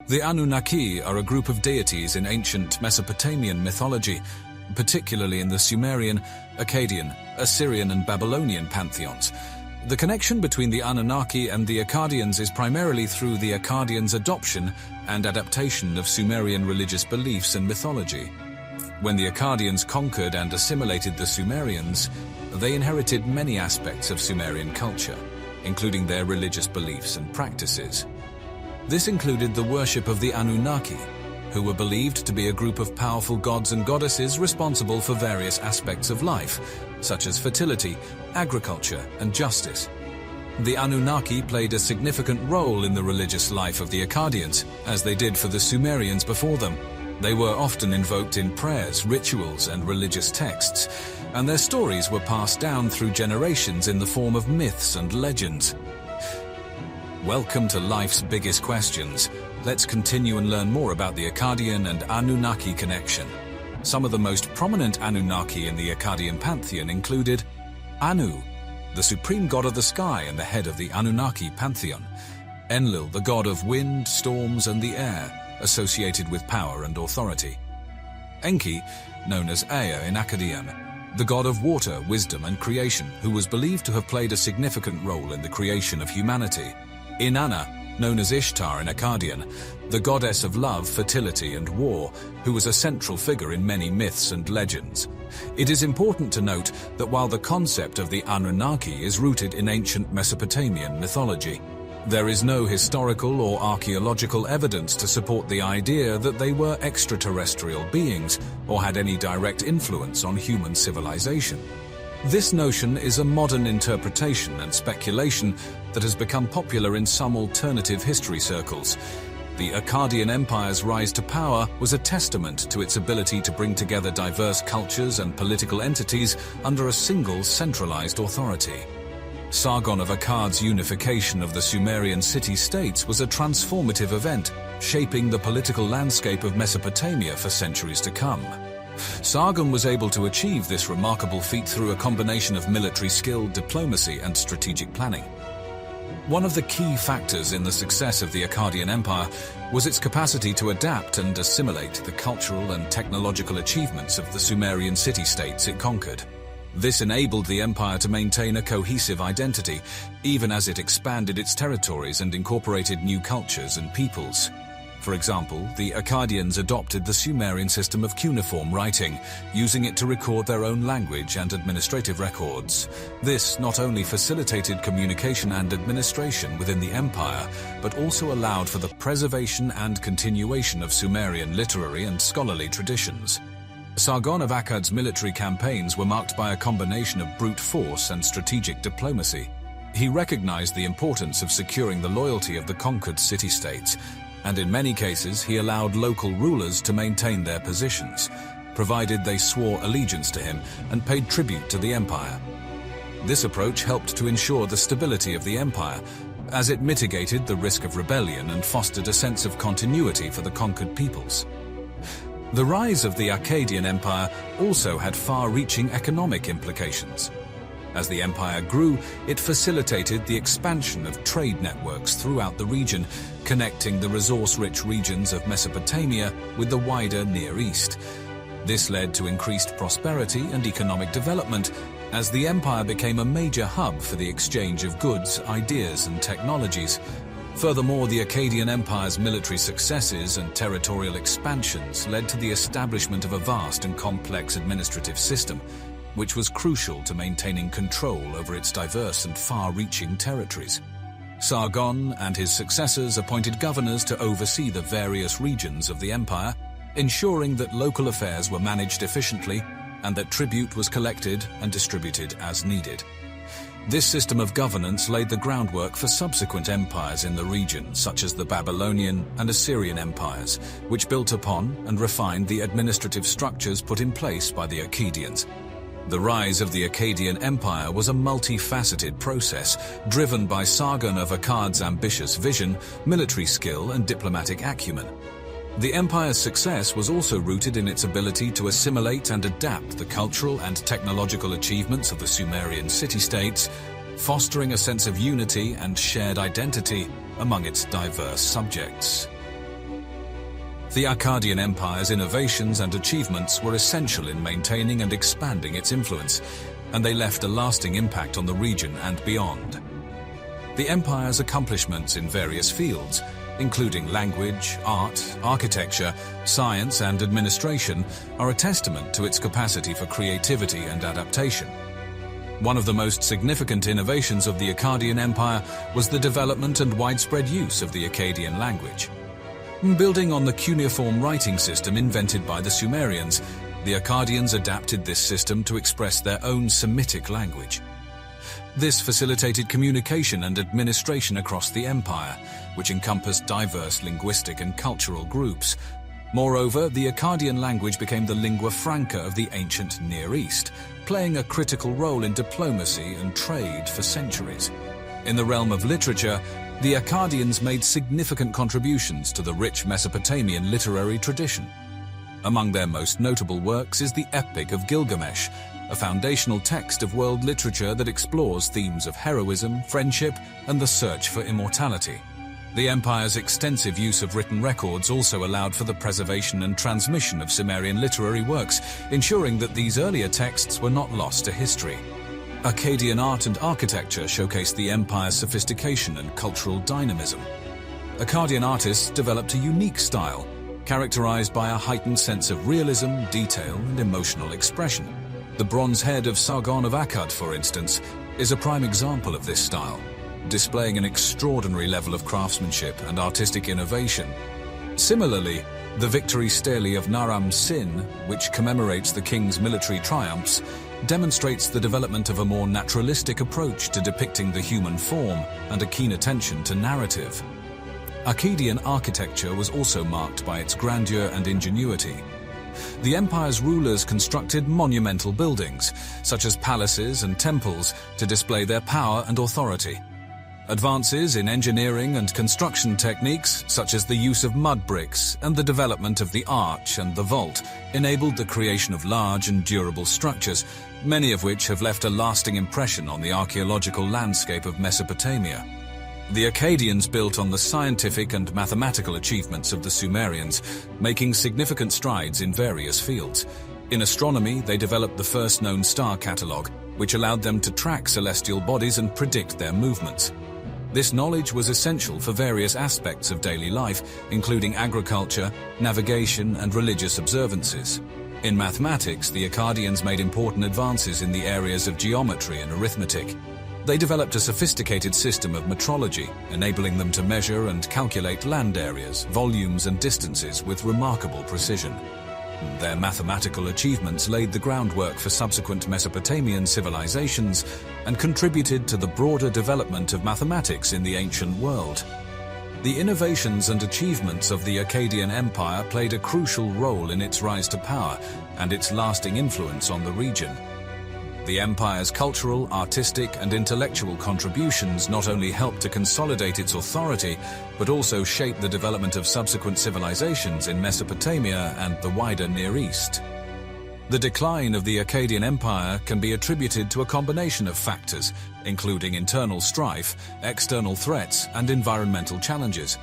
The Anunnaki are a group of deities in ancient Mesopotamian mythology, particularly in the Sumerian, Akkadian, Assyrian and Babylonian pantheons. The connection between the Anunnaki and the Akkadians is primarily through the Akkadians' adoption and adaptation of Sumerian religious beliefs and mythology. When the Akkadians conquered and assimilated the Sumerians, they inherited many aspects of Sumerian culture, including their religious beliefs and practices. This included the worship of the Anunnaki, who were believed to be a group of powerful gods and goddesses responsible for various aspects of life, such as fertility, agriculture, and justice. The Anunnaki played a significant role in the religious life of the Akkadians, as they did for the Sumerians before them. They were often invoked in prayers, rituals, and religious texts, and their stories were passed down through generations in the form of myths and legends. Welcome to Life's Biggest Questions. Let's continue and learn more about the Akkadian and Anunnaki connection. Some of the most prominent Anunnaki in the Akkadian pantheon included Anu, the supreme god of the sky and the head of the Anunnaki pantheon; Enlil, the god of wind, storms, and the air, associated with power and authority; Enki, known as Ea in Akkadian, the god of water, wisdom, and creation, who was believed to have played a significant role in the creation of humanity; Inanna, known as Ishtar in Akkadian, the goddess of love, fertility, and war, who was a central figure in many myths and legends. It is important to note that while the concept of the Anunnaki is rooted in ancient Mesopotamian mythology, there is no historical or archaeological evidence to support the idea that they were extraterrestrial beings or had any direct influence on human civilization. This notion is a modern interpretation and speculation that has become popular in some alternative history circles. The Akkadian Empire's rise to power was a testament to its ability to bring together diverse cultures and political entities under a single centralized authority. Sargon of Akkad's unification of the Sumerian city-states was a transformative event, shaping the political landscape of Mesopotamia for centuries to come. Sargon was able to achieve this remarkable feat through a combination of military skill, diplomacy, and strategic planning. One of the key factors in the success of the Akkadian Empire was its capacity to adapt and assimilate the cultural and technological achievements of the Sumerian city-states it conquered. This enabled the empire to maintain a cohesive identity, even as it expanded its territories and incorporated new cultures and peoples. For example, the Akkadians adopted the Sumerian system of cuneiform writing, using it to record their own language and administrative records. This not only facilitated communication and administration within the empire, but also allowed for the preservation and continuation of Sumerian literary and scholarly traditions. Sargon of Akkad's military campaigns were marked by a combination of brute force and strategic diplomacy. He recognized the importance of securing the loyalty of the conquered city-states, and in many cases he allowed local rulers to maintain their positions, provided they swore allegiance to him and paid tribute to the empire. This approach helped to ensure the stability of the empire, as it mitigated the risk of rebellion and fostered a sense of continuity for the conquered peoples. The rise of the Akkadian Empire also had far-reaching economic implications. As the empire grew, it facilitated the expansion of trade networks throughout the region, connecting the resource-rich regions of Mesopotamia with the wider Near East. This led to increased prosperity and economic development, as the empire became a major hub for the exchange of goods, ideas, and technologies. Furthermore, the Akkadian Empire's military successes and territorial expansions led to the establishment of a vast and complex administrative system, which was crucial to maintaining control over its diverse and far-reaching territories. Sargon and his successors appointed governors to oversee the various regions of the empire, ensuring that local affairs were managed efficiently and that tribute was collected and distributed as needed. This system of governance laid the groundwork for subsequent empires in the region, such as the Babylonian and Assyrian empires, which built upon and refined the administrative structures put in place by the Akkadians. The rise of the Akkadian Empire was a multifaceted process, driven by Sargon of Akkad's ambitious vision, military skill, and diplomatic acumen. The empire's success was also rooted in its ability to assimilate and adapt the cultural and technological achievements of the Sumerian city-states, fostering a sense of unity and shared identity among its diverse subjects. The Akkadian Empire's innovations and achievements were essential in maintaining and expanding its influence, and they left a lasting impact on the region and beyond. The empire's accomplishments in various fields, including language, art, architecture, science, and administration, are a testament to its capacity for creativity and adaptation. One of the most significant innovations of the Akkadian Empire was the development and widespread use of the Akkadian language. Building on the cuneiform writing system invented by the Sumerians, the Akkadians adapted this system to express their own Semitic language. This facilitated communication and administration across the empire, which encompassed diverse linguistic and cultural groups. Moreover, the Akkadian language became the lingua franca of the ancient Near East, playing a critical role in diplomacy and trade for centuries. In the realm of literature, the Akkadians made significant contributions to the rich Mesopotamian literary tradition. Among their most notable works is the Epic of Gilgamesh, a foundational text of world literature that explores themes of heroism, friendship, and the search for immortality. The empire's extensive use of written records also allowed for the preservation and transmission of Sumerian literary works, ensuring that these earlier texts were not lost to history. Akkadian art and architecture showcased the empire's sophistication and cultural dynamism. Akkadian artists developed a unique style, characterized by a heightened sense of realism, detail, and emotional expression. The bronze head of Sargon of Akkad, for instance, is a prime example of this style, displaying an extraordinary level of craftsmanship and artistic innovation. Similarly, the victory stele of Naram Sin, which commemorates the king's military triumphs, demonstrates the development of a more naturalistic approach to depicting the human form and a keen attention to narrative. Akkadian architecture was also marked by its grandeur and ingenuity. The empire's rulers constructed monumental buildings, such as palaces and temples, to display their power and authority. Advances in engineering and construction techniques, such as the use of mud bricks and the development of the arch and the vault, enabled the creation of large and durable structures, many of which have left a lasting impression on the archaeological landscape of Mesopotamia. The Akkadians built on the scientific and mathematical achievements of the Sumerians, making significant strides in various fields. In astronomy, they developed the first known star catalogue, which allowed them to track celestial bodies and predict their movements. This knowledge was essential for various aspects of daily life, including agriculture, navigation, and religious observances. In mathematics, the Akkadians made important advances in the areas of geometry and arithmetic. They developed a sophisticated system of metrology, enabling them to measure and calculate land areas, volumes, and distances with remarkable precision. Their mathematical achievements laid the groundwork for subsequent Mesopotamian civilizations and contributed to the broader development of mathematics in the ancient world. The innovations and achievements of the Akkadian Empire played a crucial role in its rise to power and its lasting influence on the region. The empire's cultural, artistic, and intellectual contributions not only helped to consolidate its authority, but also shaped the development of subsequent civilizations in Mesopotamia and the wider Near East. The decline of the Akkadian Empire can be attributed to a combination of factors, including internal strife, external threats, and environmental challenges.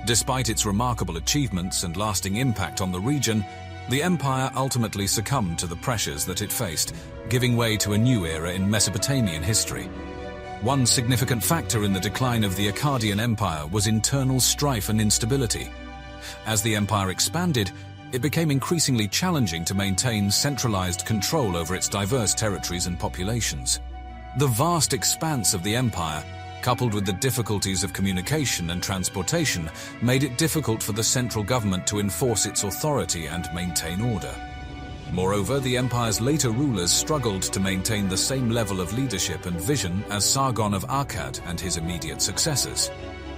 Despite its remarkable achievements and lasting impact on the region, the empire ultimately succumbed to the pressures that it faced, giving way to a new era in Mesopotamian history. One significant factor in the decline of the Akkadian Empire was internal strife and instability. As the empire expanded, it became increasingly challenging to maintain centralized control over its diverse territories and populations. The vast expanse of the empire, coupled with the difficulties of communication and transportation, made it difficult for the central government to enforce its authority and maintain order. Moreover, the empire's later rulers struggled to maintain the same level of leadership and vision as Sargon of Akkad and his immediate successors.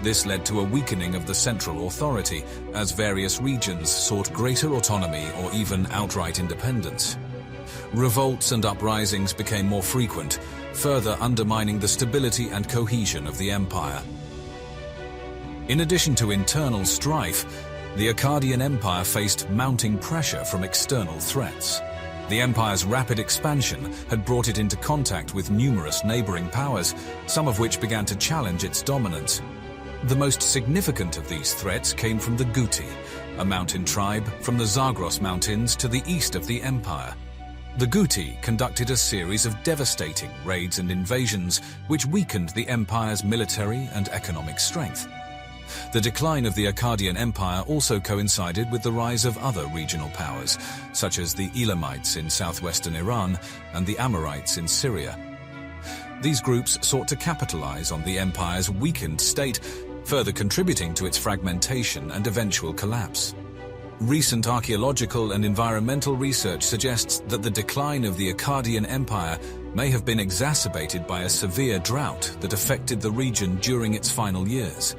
This led to a weakening of the central authority, as various regions sought greater autonomy or even outright independence. Revolts and uprisings became more frequent, further undermining the stability and cohesion of the empire. In addition to internal strife, the Akkadian Empire faced mounting pressure from external threats. The empire's rapid expansion had brought it into contact with numerous neighboring powers, some of which began to challenge its dominance. The most significant of these threats came from the Guti, a mountain tribe from the Zagros Mountains to the east of the empire. The Guti conducted a series of devastating raids and invasions which weakened the empire's military and economic strength. The decline of the Akkadian Empire also coincided with the rise of other regional powers, such as the Elamites in southwestern Iran and the Amorites in Syria. These groups sought to capitalize on the empire's weakened state, further contributing to its fragmentation and eventual collapse. Recent archaeological and environmental research suggests that the decline of the Akkadian Empire may have been exacerbated by a severe drought that affected the region during its final years.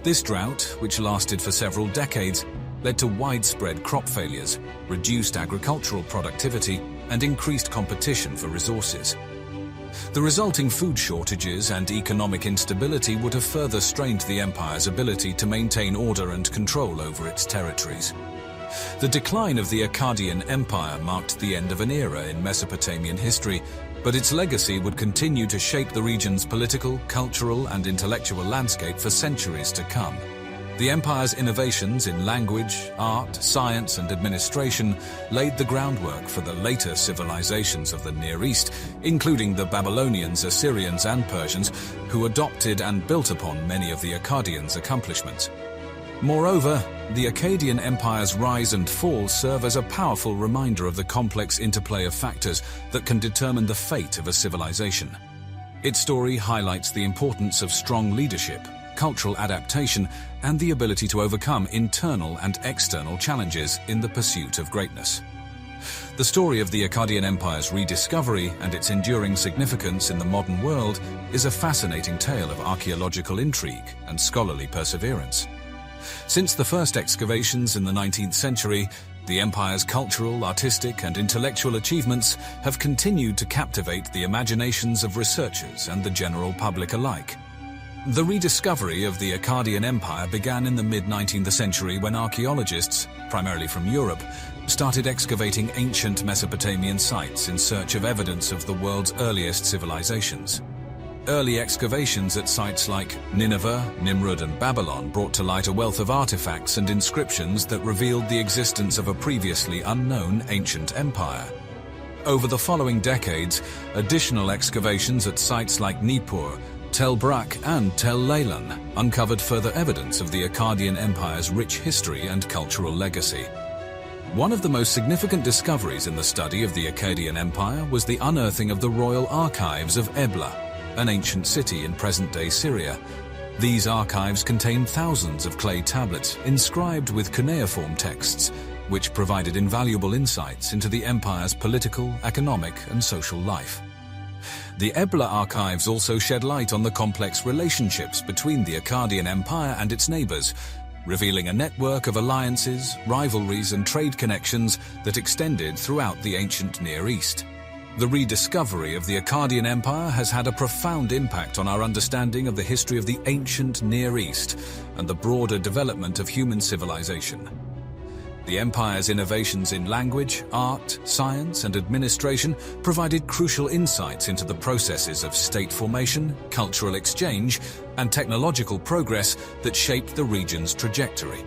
This drought, which lasted for several decades, led to widespread crop failures, reduced agricultural productivity, and increased competition for resources. The resulting food shortages and economic instability would have further strained the empire's ability to maintain order and control over its territories. The decline of the Akkadian Empire marked the end of an era in Mesopotamian history, but its legacy would continue to shape the region's political, cultural, and intellectual landscape for centuries to come. The empire's innovations in language, art, science, and administration laid the groundwork for the later civilizations of the Near East, including the Babylonians, Assyrians, and Persians, who adopted and built upon many of the Akkadians' accomplishments. Moreover, the Akkadian Empire's rise and fall serve as a powerful reminder of the complex interplay of factors that can determine the fate of a civilization. Its story highlights the importance of strong leadership, cultural adaptation, and the ability to overcome internal and external challenges in the pursuit of greatness. The story of the Akkadian Empire's rediscovery and its enduring significance in the modern world is a fascinating tale of archaeological intrigue and scholarly perseverance. Since the first excavations in the 19th century, the empire's cultural, artistic, and intellectual achievements have continued to captivate the imaginations of researchers and the general public alike. The rediscovery of the Akkadian Empire began in the mid-19th century when archaeologists, primarily from Europe, started excavating ancient Mesopotamian sites in search of evidence of the world's earliest civilizations. Early excavations at sites like Nineveh, Nimrud, and Babylon brought to light a wealth of artifacts and inscriptions that revealed the existence of a previously unknown ancient empire. Over the following decades, additional excavations at sites like Nippur, Tel Brak, and Tel Leilan uncovered further evidence of the Akkadian Empire's rich history and cultural legacy. One of the most significant discoveries in the study of the Akkadian Empire was the unearthing of the royal archives of Ebla, an ancient city in present-day Syria. These archives contain thousands of clay tablets inscribed with cuneiform texts, which provided invaluable insights into the empire's political, economic, and social life. The Ebla archives also shed light on the complex relationships between the Akkadian Empire and its neighbors, revealing a network of alliances, rivalries, and trade connections that extended throughout the ancient Near East. The rediscovery of the Akkadian Empire has had a profound impact on our understanding of the history of the ancient Near East and the broader development of human civilization. The empire's innovations in language, art, science, and administration provided crucial insights into the processes of state formation, cultural exchange, and technological progress that shaped the region's trajectory.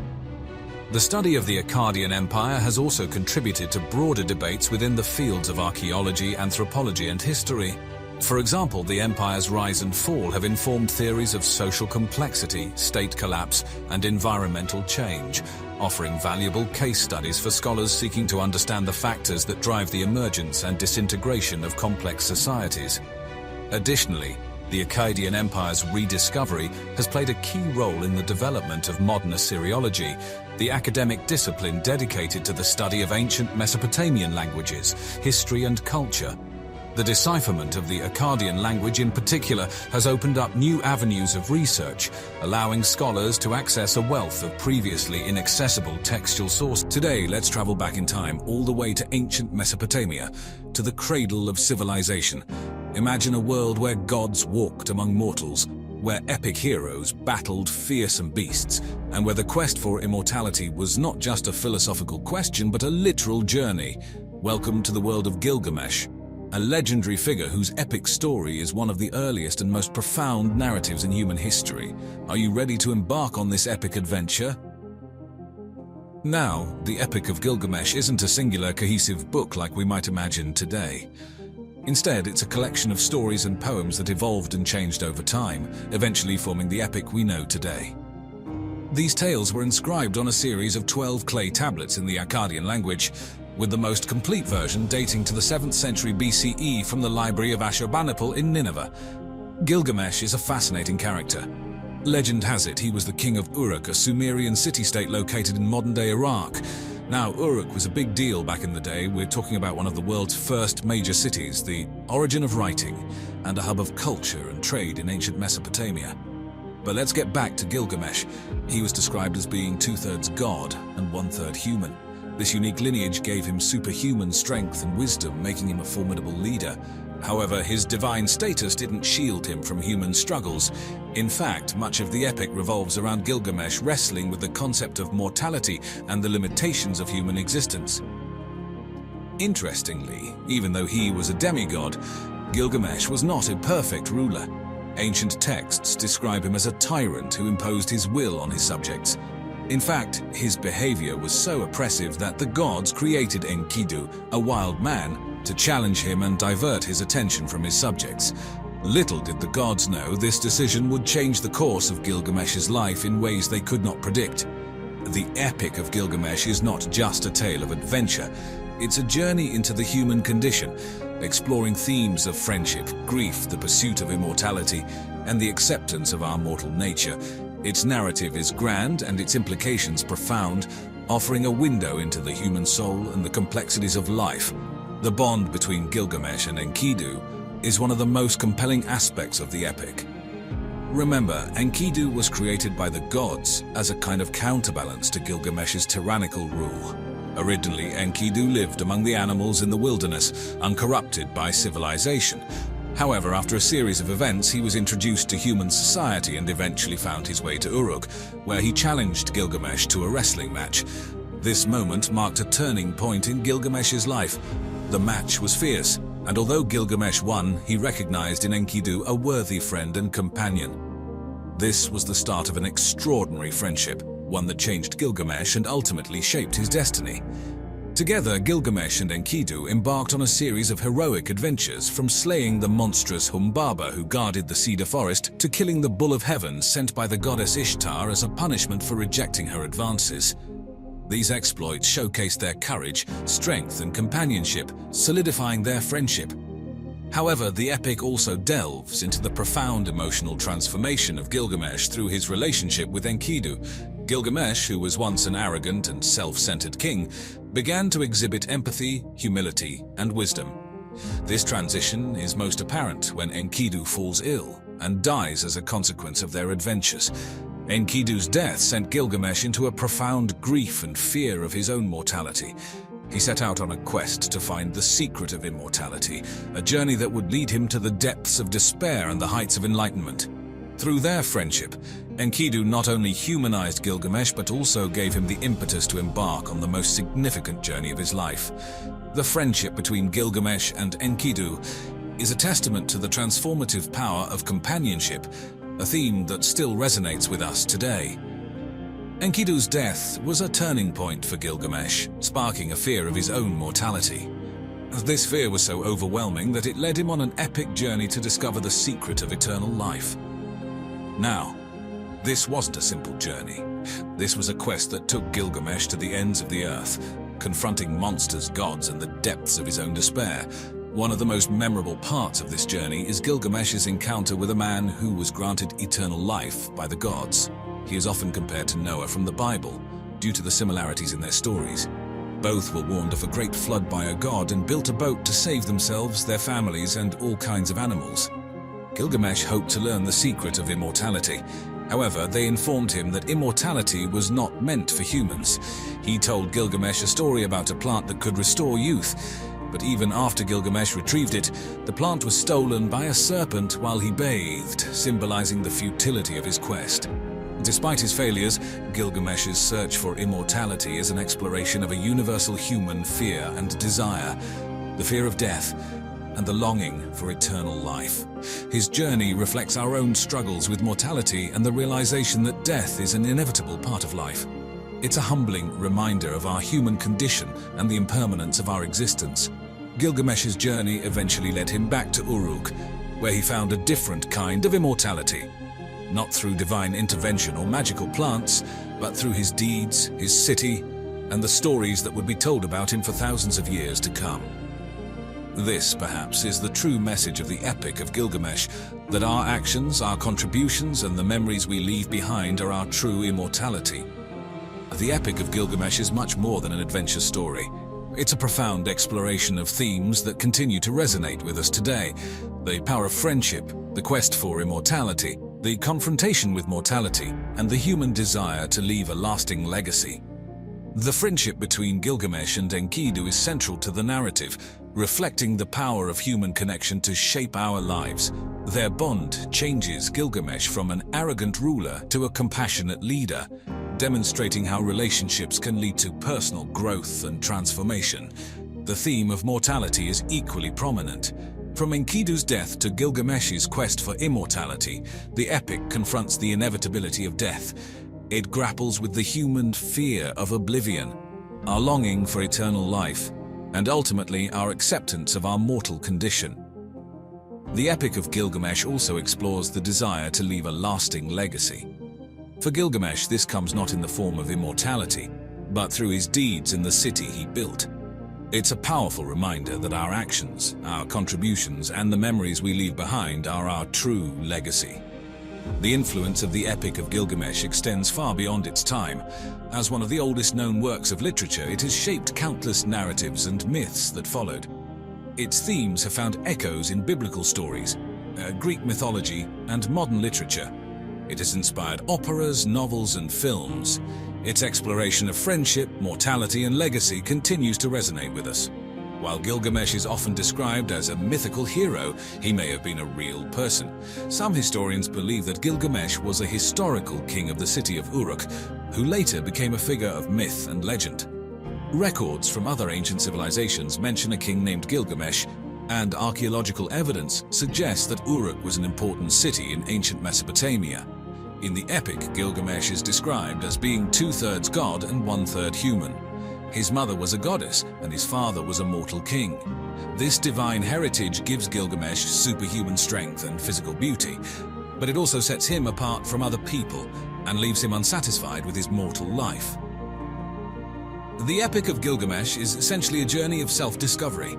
The study of the Akkadian Empire has also contributed to broader debates within the fields of archaeology, anthropology, and history. For example, the empire's rise and fall have informed theories of social complexity, state collapse, and environmental change, offering valuable case studies for scholars seeking to understand the factors that drive the emergence and disintegration of complex societies. Additionally, the Akkadian Empire's rediscovery has played a key role in the development of modern Assyriology, the academic discipline dedicated to the study of ancient Mesopotamian languages, history, and culture. The decipherment of the Akkadian language in particular has opened up new avenues of research, allowing scholars to access a wealth of previously inaccessible textual sources. Today, let's travel back in time all the way to ancient Mesopotamia, to the cradle of civilization. Imagine a world where gods walked among mortals, where epic heroes battled fearsome beasts, and where the quest for immortality was not just a philosophical question but a literal journey. Welcome to the world of Gilgamesh, a legendary figure whose epic story is one of the earliest and most profound narratives in human history. Are you ready to embark on this epic adventure? Now, the Epic of Gilgamesh isn't a singular, cohesive book like we might imagine today. Instead, it's a collection of stories and poems that evolved and changed over time, eventually forming the epic we know today. These tales were inscribed on a series of 12 clay tablets in the Akkadian language, with the most complete version dating to the 7th century BCE from the library of Ashurbanipal in Nineveh. Gilgamesh is a fascinating character. Legend has it he was the king of Uruk, a Sumerian city-state located in modern-day Iraq. Now, Uruk was a big deal back in the day. We're talking about one of the world's first major cities, the origin of writing, and a hub of culture and trade in ancient Mesopotamia. But let's get back to Gilgamesh. He was described as being 2/3 god and 1/3 human. This unique lineage gave him superhuman strength and wisdom, making him a formidable leader. However, his divine status didn't shield him from human struggles. In fact, much of the epic revolves around Gilgamesh wrestling with the concept of mortality and the limitations of human existence. Interestingly, even though he was a demigod, Gilgamesh was not a perfect ruler. Ancient texts describe him as a tyrant who imposed his will on his subjects. In fact, his behavior was so oppressive that the gods created Enkidu, a wild man, to challenge him and divert his attention from his subjects. Little did the gods know this decision would change the course of Gilgamesh's life in ways they could not predict. The Epic of Gilgamesh is not just a tale of adventure. It's a journey into the human condition, exploring themes of friendship, grief, the pursuit of immortality, and the acceptance of our mortal nature. Its narrative is grand and its implications profound, offering a window into the human soul and the complexities of life. The bond between Gilgamesh and Enkidu is one of the most compelling aspects of the epic. Remember, Enkidu was created by the gods as a kind of counterbalance to Gilgamesh's tyrannical rule. Originally, Enkidu lived among the animals in the wilderness, uncorrupted by civilization. However, after a series of events, he was introduced to human society and eventually found his way to Uruk, where he challenged Gilgamesh to a wrestling match. This moment marked a turning point in Gilgamesh's life. The match was fierce, and although Gilgamesh won, he recognized in Enkidu a worthy friend and companion. This was the start of an extraordinary friendship, one that changed Gilgamesh and ultimately shaped his destiny. Together, Gilgamesh and Enkidu embarked on a series of heroic adventures, from slaying the monstrous Humbaba who guarded the cedar forest to killing the bull of heaven sent by the goddess Ishtar as a punishment for rejecting her advances. These exploits showcased their courage, strength, and companionship, solidifying their friendship. However, the epic also delves into the profound emotional transformation of Gilgamesh through his relationship with Enkidu. Gilgamesh, who was once an arrogant and self-centered king, began to exhibit empathy, humility, and wisdom. This transition is most apparent when Enkidu falls ill and dies as a consequence of their adventures. Enkidu's death sent Gilgamesh into a profound grief and fear of his own mortality. He set out on a quest to find the secret of immortality, a journey that would lead him to the depths of despair and the heights of enlightenment. Through their friendship, Enkidu not only humanized Gilgamesh but also gave him the impetus to embark on the most significant journey of his life. The friendship between Gilgamesh and Enkidu is a testament to the transformative power of companionship, a theme that still resonates with us today. Enkidu's death was a turning point for Gilgamesh, sparking a fear of his own mortality. This fear was so overwhelming that it led him on an epic journey to discover the secret of eternal life. Now, this wasn't a simple journey. This was a quest that took Gilgamesh to the ends of the earth, confronting monsters, gods, and the depths of his own despair. One of the most memorable parts of this journey is Gilgamesh's encounter with a man who was granted eternal life by the gods. He is often compared to Noah from the Bible, due to the similarities in their stories. Both were warned of a great flood by a god and built a boat to save themselves, their families, and all kinds of animals. Gilgamesh hoped to learn the secret of immortality. However, they informed him that immortality was not meant for humans. He told Gilgamesh a story about a plant that could restore youth. But even after Gilgamesh retrieved it, the plant was stolen by a serpent while he bathed, symbolizing the futility of his quest. Despite his failures, Gilgamesh's search for immortality is an exploration of a universal human fear and desire, the fear of death and the longing for eternal life. His journey reflects our own struggles with mortality and the realization that death is an inevitable part of life. It's a humbling reminder of our human condition and the impermanence of our existence. Gilgamesh's journey eventually led him back to Uruk, where he found a different kind of immortality. Not through divine intervention or magical plants, but through his deeds, his city, and the stories that would be told about him for thousands of years to come. This, perhaps, is the true message of the Epic of Gilgamesh, that our actions, our contributions, and the memories we leave behind are our true immortality. The Epic of Gilgamesh is much more than an adventure story. It's a profound exploration of themes that continue to resonate with us today. The power of friendship, the quest for immortality, the confrontation with mortality, and the human desire to leave a lasting legacy. The friendship between Gilgamesh and Enkidu is central to the narrative, reflecting the power of human connection to shape our lives. Their bond changes Gilgamesh from an arrogant ruler to a compassionate leader, demonstrating how relationships can lead to personal growth and transformation. The theme of mortality is equally prominent. From Enkidu's death to Gilgamesh's quest for immortality, the epic confronts the inevitability of death. It grapples with the human fear of oblivion, our longing for eternal life, and ultimately our acceptance of our mortal condition. The Epic of Gilgamesh also explores the desire to leave a lasting legacy. For Gilgamesh, this comes not in the form of immortality, but through his deeds in the city he built. It's a powerful reminder that our actions, our contributions, and the memories we leave behind are our true legacy. The influence of the Epic of Gilgamesh extends far beyond its time. As one of the oldest known works of literature, it has shaped countless narratives and myths that followed. Its themes have found echoes in biblical stories, Greek mythology, and modern literature. It has inspired operas, novels, and films. Its exploration of friendship, mortality, and legacy continues to resonate with us. While Gilgamesh is often described as a mythical hero, he may have been a real person. Some historians believe that Gilgamesh was a historical king of the city of Uruk, who later became a figure of myth and legend. Records from other ancient civilizations mention a king named Gilgamesh, and archaeological evidence suggests that Uruk was an important city in ancient Mesopotamia. In the epic, Gilgamesh is described as being 2/3 god and 1/3 human. His mother was a goddess, and his father was a mortal king. This divine heritage gives Gilgamesh superhuman strength and physical beauty, but it also sets him apart from other people and leaves him unsatisfied with his mortal life. The Epic of Gilgamesh is essentially a journey of self-discovery.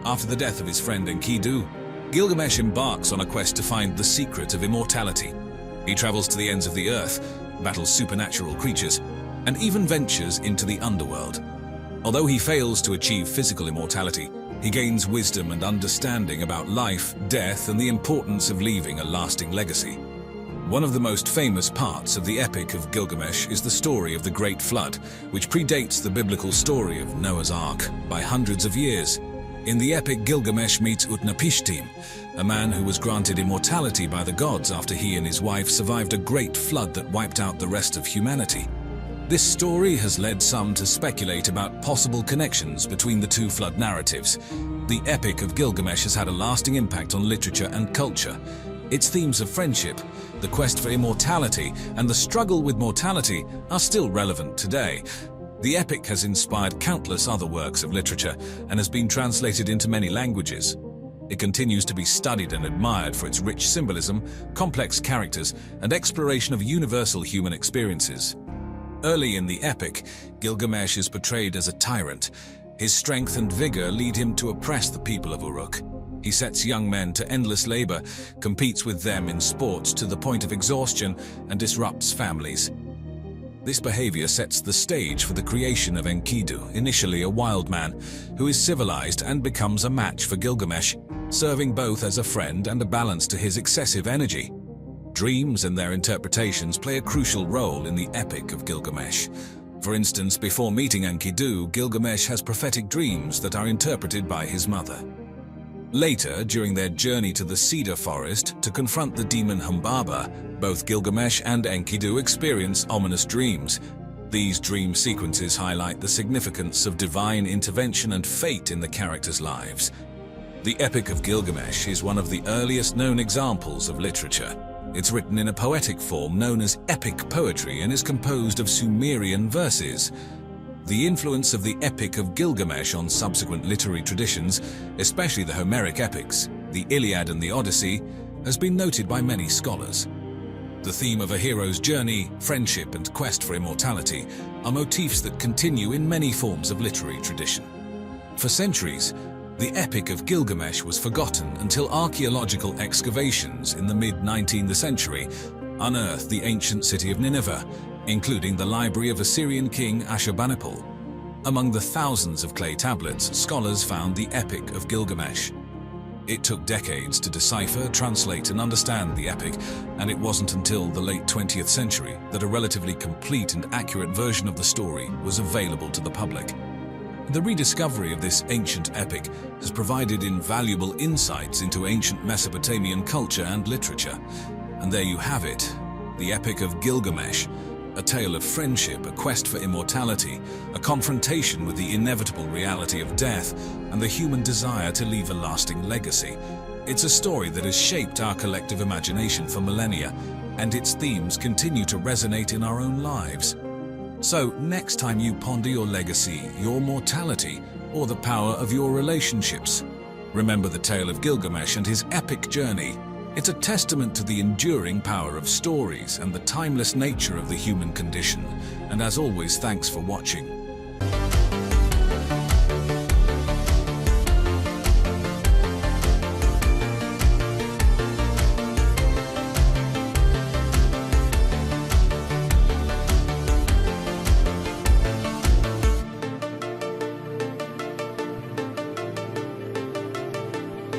After the death of his friend Enkidu, Gilgamesh embarks on a quest to find the secret of immortality. He travels to the ends of the earth, battles supernatural creatures, and even ventures into the underworld. Although he fails to achieve physical immortality, he gains wisdom and understanding about life, death, and the importance of leaving a lasting legacy. One of the most famous parts of the Epic of Gilgamesh is the story of the Great Flood, which predates the biblical story of Noah's Ark by hundreds of years. In the epic, Gilgamesh meets Utnapishtim, a man who was granted immortality by the gods after he and his wife survived a great flood that wiped out the rest of humanity. This story has led some to speculate about possible connections between the two flood narratives. The Epic of Gilgamesh has had a lasting impact on literature and culture. Its themes of friendship, the quest for immortality, and the struggle with mortality are still relevant today. The epic has inspired countless other works of literature and has been translated into many languages. It continues to be studied and admired for its rich symbolism, complex characters, and exploration of universal human experiences. Early in the epic, Gilgamesh is portrayed as a tyrant. His strength and vigor lead him to oppress the people of Uruk. He sets young men to endless labor, competes with them in sports to the point of exhaustion, and disrupts families. This behavior sets the stage for the creation of Enkidu, initially a wild man, who is civilized and becomes a match for Gilgamesh, serving both as a friend and a balance to his excessive energy. Dreams and their interpretations play a crucial role in the Epic of Gilgamesh. For instance, before meeting Enkidu, Gilgamesh has prophetic dreams that are interpreted by his mother. Later, during their journey to the cedar forest to confront the demon Humbaba, both Gilgamesh and Enkidu experience ominous dreams. These dream sequences highlight the significance of divine intervention and fate in the characters' lives. The Epic of Gilgamesh is one of the earliest known examples of literature. It's written in a poetic form known as epic poetry and is composed of Sumerian verses. The influence of the Epic of Gilgamesh on subsequent literary traditions, especially the Homeric epics, the Iliad and the Odyssey, has been noted by many scholars. The theme of a hero's journey, friendship, and quest for immortality are motifs that continue in many forms of literary tradition. For centuries, the Epic of Gilgamesh was forgotten until archaeological excavations in the mid-19th century unearthed the ancient city of Nineveh, including the library of Assyrian king Ashurbanipal. Among the thousands of clay tablets, scholars found the Epic of Gilgamesh. It took decades to decipher, translate, and understand the epic, and it wasn't until the late 20th century that a relatively complete and accurate version of the story was available to the public. The rediscovery of this ancient epic has provided invaluable insights into ancient Mesopotamian culture and literature. And there you have it, the Epic of Gilgamesh, a tale of friendship, a quest for immortality, a confrontation with the inevitable reality of death, and the human desire to leave a lasting legacy. It's a story that has shaped our collective imagination for millennia, and its themes continue to resonate in our own lives. So, next time you ponder your legacy, your mortality, or the power of your relationships, remember the tale of Gilgamesh and his epic journey. It's a testament to the enduring power of stories and the timeless nature of the human condition. And as always, thanks for watching.